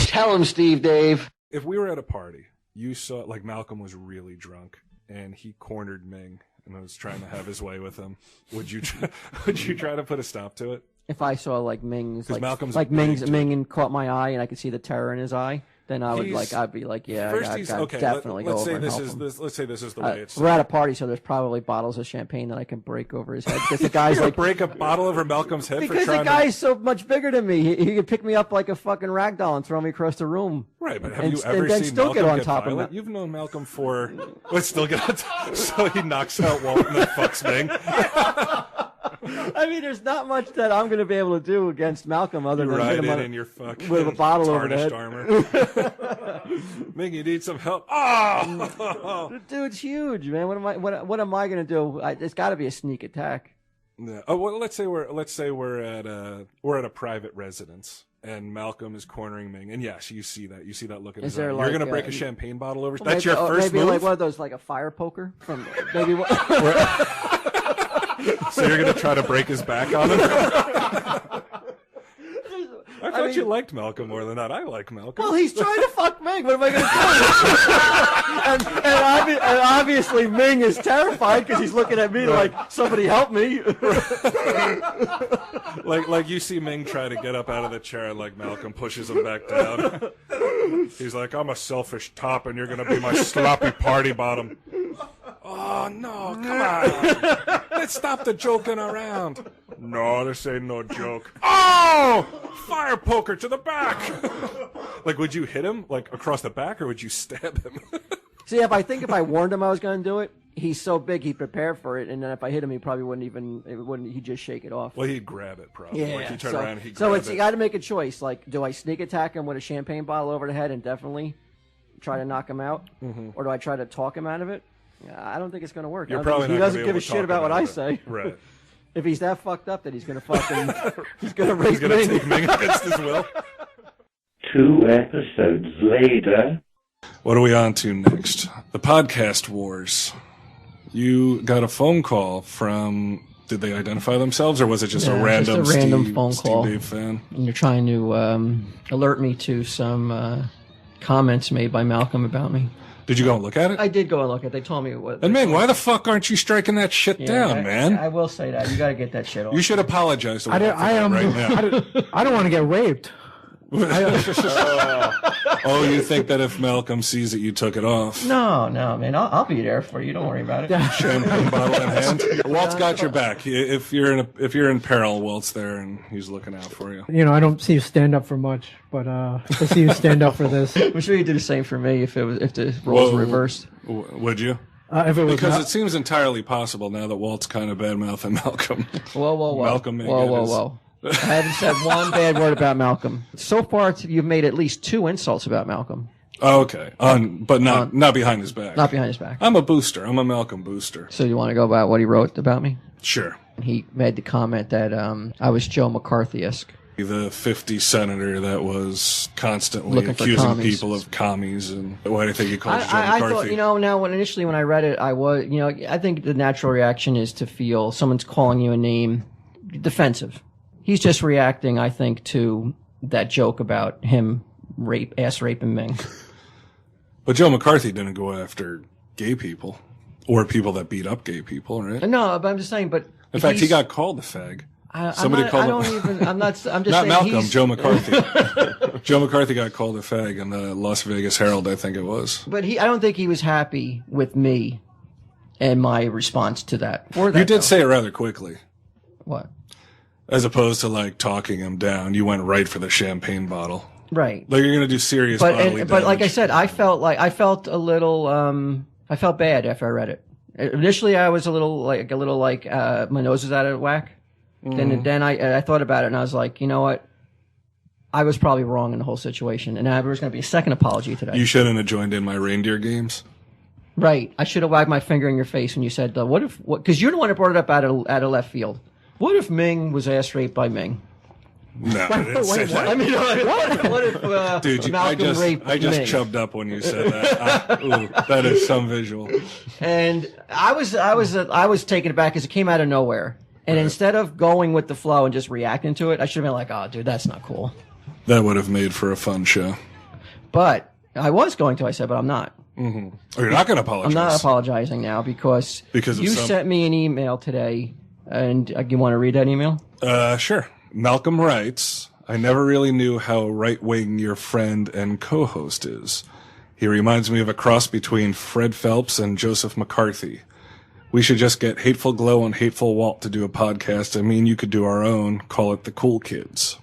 Tell him, Steve Dave. If we were at a party, you saw, like, Malcolm was really drunk, and he cornered Ming and was trying to have his way with him, would you try to put a stop to it? If I saw like Ming's, like Ming and caught my eye, and I could see the terror in his eye, then I'd be like, yeah, I definitely go over and help him. Let's say this is the way it's. We're at a party, so there's probably bottles of champagne that I can break over his head because the guy's like break a bottle over Malcolm's head because the guy's so much bigger than me. He could pick me up like a fucking rag doll and throw me across the room. Right, but have you ever seen still Malcolm get on top violent? of You've known Malcolm for. Let's still get on top. So he knocks out Walt and then fucks Ming. I mean, there's not much that I'm going to be able to do against Malcolm other than hit him in your fucking with a bottle over the head. Armor. Ming, you need some help. Oh, the dude's huge, man. What am I going to do? It's got to be a sneak attack. Yeah. Oh, well, let's say we're at a private residence. And Malcolm is cornering Ming, and yes, you see that look in his eye. You're going to break a champagne bottle over. That's your first maybe move. Like one of those, like a fire poker from maybe. So you're going to try to break his back on him? I thought you liked Malcolm more than that. I like Malcolm. Well, he's trying to fuck Ming. What am I going to do? and obviously Ming is terrified because he's looking at me like, somebody help me. like you see Ming try to get up out of the chair, and like Malcolm pushes him back down. He's like, I'm a selfish top, and you're going to be my sloppy party bottom. Oh, no, come on. Let's stop the joking around. No, this ain't no joke. Oh! Fire poker to the back. Like, would you hit him, like, across the back, or would you stab him? See, if I warned him I was going to do it, he's so big he prepared for it, and then if I hit him, he probably he'd just shake it off. Well, he'd grab it, probably. Yeah. Like, he'd turn around and he'd grab it. You got to make a choice. Like, do I sneak attack him with a champagne bottle over the head and definitely try to knock him out? Mm-hmm. Or do I try to talk him out of it? I don't think it's going to work. You're probably not he doesn't give a shit about what I say. Right. If he's that fucked up, then he's going to fucking he's going to rape Ming. He's going to take Ming against his will. 2 episodes later. What are we on to next? The podcast wars. You got a phone call from. Did they identify themselves, or was it just a random phone call? Steve Dave fan? And you're trying to alert me to some comments made by Malcolm about me. Did you go and look at it? I did go and look at it. They told me what. And Ming, why the fuck aren't you striking that shit down, man? I will say that. You got to get that shit off. You should apologize to Walt right now. I don't want to get raped. Oh, you think that if Malcolm sees it, you took it off? No, man. I'll be there for you. Don't worry about it. Champagne bottle in hand. Walt's got your back. If you're in peril, Walt's there and he's looking out for you. You know, I don't see you stand up for much, but I see you stand up for this. I'm sure you do the same for me if the roles were reversed. Would you? If it was because it seems entirely possible now that Walt's kind of bad-mouthing Malcolm. Whoa. Malcolm. Whoa. I haven't said one bad word about Malcolm. So far, you've made at least 2 insults about Malcolm. Oh, okay. But not behind his back. Not behind his back. I'm a booster. I'm a Malcolm booster. So you want to go about what he wrote about me? Sure. He made the comment that I was Joe McCarthy-esque. The 50 senator that was constantly accusing people of commies, and why do you think he called Joe McCarthy? I thought, now initially when I read it, I think the natural reaction is to feel someone's calling you a name defensive. He's just reacting, I think, to that joke about him ass raping Ming. But Joe McCarthy didn't go after gay people or people that beat up gay people, right? No, but I'm just saying. But in fact, he got called a fag. Somebody called him. I'm just not saying Malcolm. Joe McCarthy. Joe McCarthy got called a fag in the Las Vegas Herald, I think it was. But I don't think he was happy with me and my response to that. You did say it rather quickly. What? As opposed to like talking him down, you went right for the champagne bottle. Right. Like you're going to do serious bodily damage. But like I said, I felt a little I felt bad after I read it. Initially, I was a little like my nose is out of whack. Mm. Then I thought about it and I was like, you know what? I was probably wrong in the whole situation, and there was going to be a second apology today. You shouldn't have joined in my reindeer games. Right. I should have wagged my finger in your face when you said, "What if?" Because you're the one that brought it up out of left field. What if Ming was ass raped by Ming? No, I didn't say that. I mean, what if Dude, Malcolm raped I just Ming? chubbed up when you said that. Ooh, that is some visual. And I was taken aback because it came out of nowhere. And instead of going with the flow and just reacting to it, I should have been like, "Oh, dude, that's not cool." That would have made for a fun show. But I was going to. I said, but I'm not. Mm-hmm. Oh, you're not going to apologize. I'm not apologizing now because you sent me an email today, and you want to read that email? Sure. Malcolm writes, I never really knew how right-wing your friend and co-host is. He reminds me of a cross between Fred Phelps and Joseph McCarthy. We should just get Hateful Glow and Hateful Walt to do a podcast. I mean, you could do our own, call it The Cool Kids.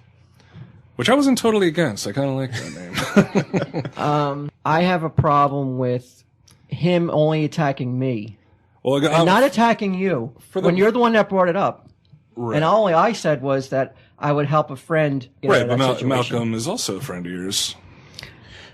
Which I wasn't totally against. I kind of like that name. I have a problem with him only attacking me. Well, and not attacking you when you're the one that brought it up. Right. And all I said was that I would help a friend get out of that situation. Malcolm is also a friend of yours.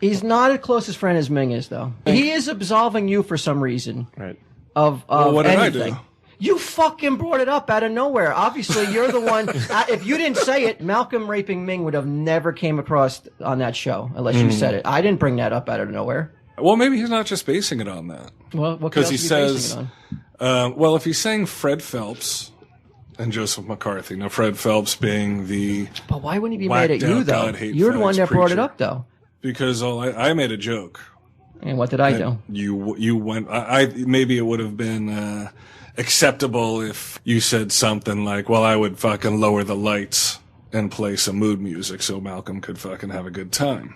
He's not as close as friend as Ming is, though. He is absolving you for some reason. Right. Of what did anything. I do? You fucking brought it up out of nowhere. Obviously, you're the one. If you didn't say it, Malcolm raping Ming would have never came across on that show unless you said it. I didn't bring that up out of nowhere. Well, maybe he's not just basing it on that. Well, what because he says, well, if he's saying Fred Phelps and Joseph McCarthy, now Fred Phelps being the but why wouldn't he be mad at you though? You're the one that brought it up though. Because I made a joke. And what did I do? You went. Maybe it would have been acceptable if you said something like, "Well, I would fucking lower the lights and play some mood music so Malcolm could fucking have a good time."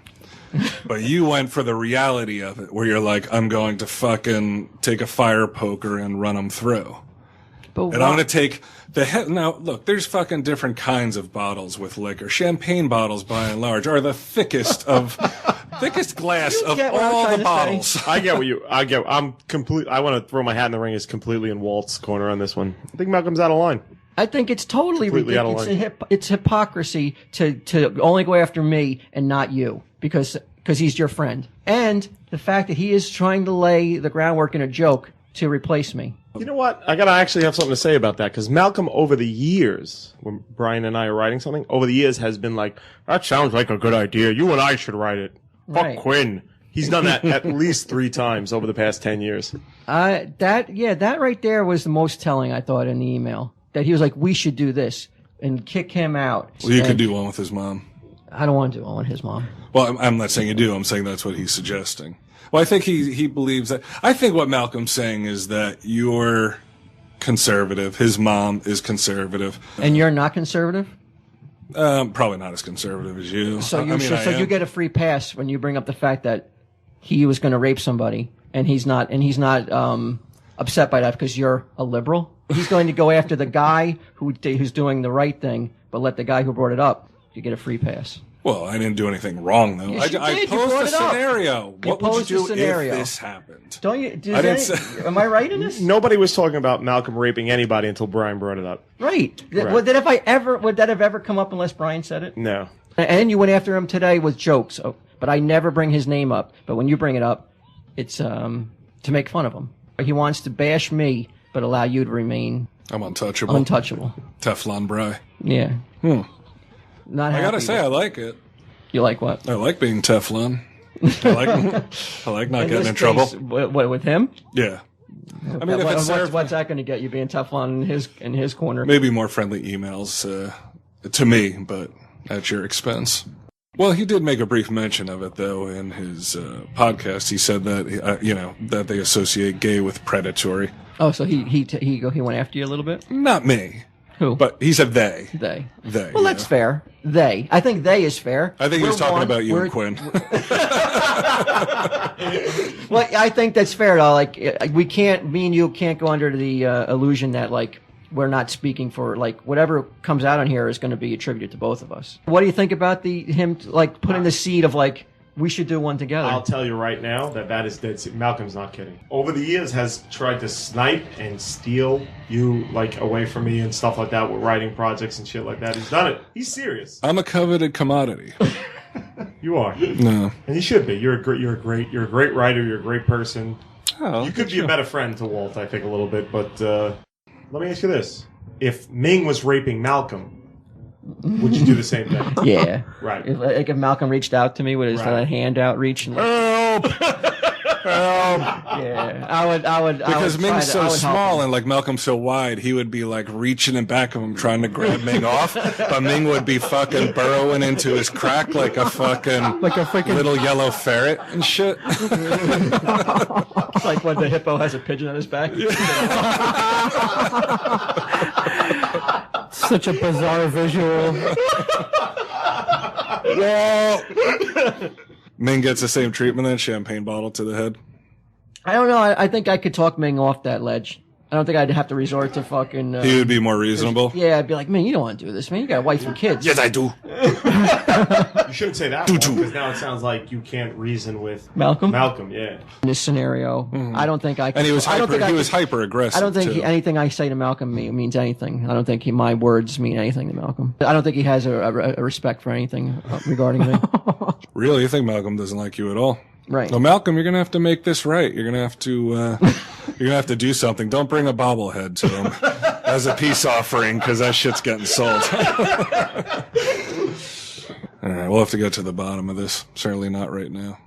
But you went for the reality of it, where you're like, "I'm going to fucking take a fire poker and run him through." But and I'm going to take the head. Now, look, there's fucking different kinds of bottles with liquor. Champagne bottles, by and large, are the thickest glass of all the bottles. I get what I'm complete. I want to throw my hat in the ring. Is completely in Walt's corner on this one. I think Malcolm's out of line. I think it's totally ridiculous. It's hypocrisy to only go after me and not you because he's your friend. And the fact that he is trying to lay the groundwork in a joke to replace me. You know what? I gotta actually have something to say about that because Malcolm, over the years, when Brian and I are writing something, over the years has been like, "That sounds like a good idea. You and I should write it." Right. Fuck Quinn. He's done that at least 3 times over the past 10 years. That right there was the most telling, I thought, in the email. That he was like, "We should do this," and kick him out. Well, you could do one with his mom. I don't want to do one with his mom. Well, I'm not saying you do. I'm saying that's what he's suggesting. Well, I think he believes that. I think what Malcolm's saying is that you're conservative. His mom is conservative. And you're not conservative? Probably not as conservative as you. So you get a free pass when you bring up the fact that he was going to rape somebody, and he's not upset by that because you're a liberal. He's going to go after the guy who's doing the right thing, but let the guy who brought it up, you get a free pass. Well, I didn't do anything wrong, though. I posed a scenario. What would you do if this happened? Don't you? Am I right in this? Nobody was talking about Malcolm raping anybody until Brian brought it up. Right. Would that have ever come up unless Brian said it? No. And you went after him today with jokes, but I never bring his name up. But when you bring it up, it's to make fun of him. He wants to bash me, but allow you to remain untouchable. Teflon Bry. Yeah. I gotta say, I like it. You like what? I like being Teflon. I like not getting in trouble. What with him? Yeah. I mean, what's that going to get you being Teflon in his corner? Maybe more friendly emails to me, but at your expense. Well, he did make a brief mention of it, though, in his podcast. He said that that they associate gay with predatory. Oh, so he went after you a little bit? Not me. Who? But he said they. They. Well, that's fair. They. I think they is fair. I think he was talking about you and Quinn. Well, I think that's fair, though. Like, me and you can't go under the illusion that, like, we're not speaking for, like, whatever comes out on here is going to be attributed to both of us. What do you think about him, like, putting the seed of, like, we should do one together? I'll tell you right now that is dead. Malcolm's not kidding. Over the years has tried to snipe and steal you, like, away from me and stuff like that with writing projects and shit like that. He's done it. He's serious. I'm a coveted commodity. You are. No. And you should be. You're a great writer. You're a great person. Oh, you could be a better friend to Walt, I think, a little bit. But let me ask you this: if Ming was raping Malcolm, would you do the same thing? Yeah. Right. If Malcolm reached out to me with his hand out, reaching, Help! yeah, I would. Because Ming's so help small him. and like Malcolm's so wide, he would be like reaching in back of him trying to grab Ming off, but Ming would be fucking burrowing into his crack like a fucking little yellow ferret and shit. It's like when the hippo has a pigeon on his back. Such a bizarre visual. Whoa! Ming gets the same treatment, then champagne bottle to the head. I don't know. I think I could talk Ming off that ledge. I don't think I'd have to resort to fucking. He would be more reasonable. Yeah, I'd be like, man, you don't want to do this, man. You got a wife and kids. Yes, I do. You shouldn't say that because now it sounds like you can't reason with Malcolm? Malcolm, yeah. In this scenario, I don't think I could. And he was I don't think I could- hyper aggressive. I don't think too. anything I say to Malcolm means anything. I don't think my words mean anything to Malcolm. I don't think he has a respect for anything regarding me. Really, you think Malcolm doesn't like you at all? Right. Well, Malcolm, you're gonna have to make this right. You're gonna have to do something. Don't bring a bobblehead to him as a peace offering because that shit's getting sold. All right, we'll have to get to the bottom of this. Certainly not right now.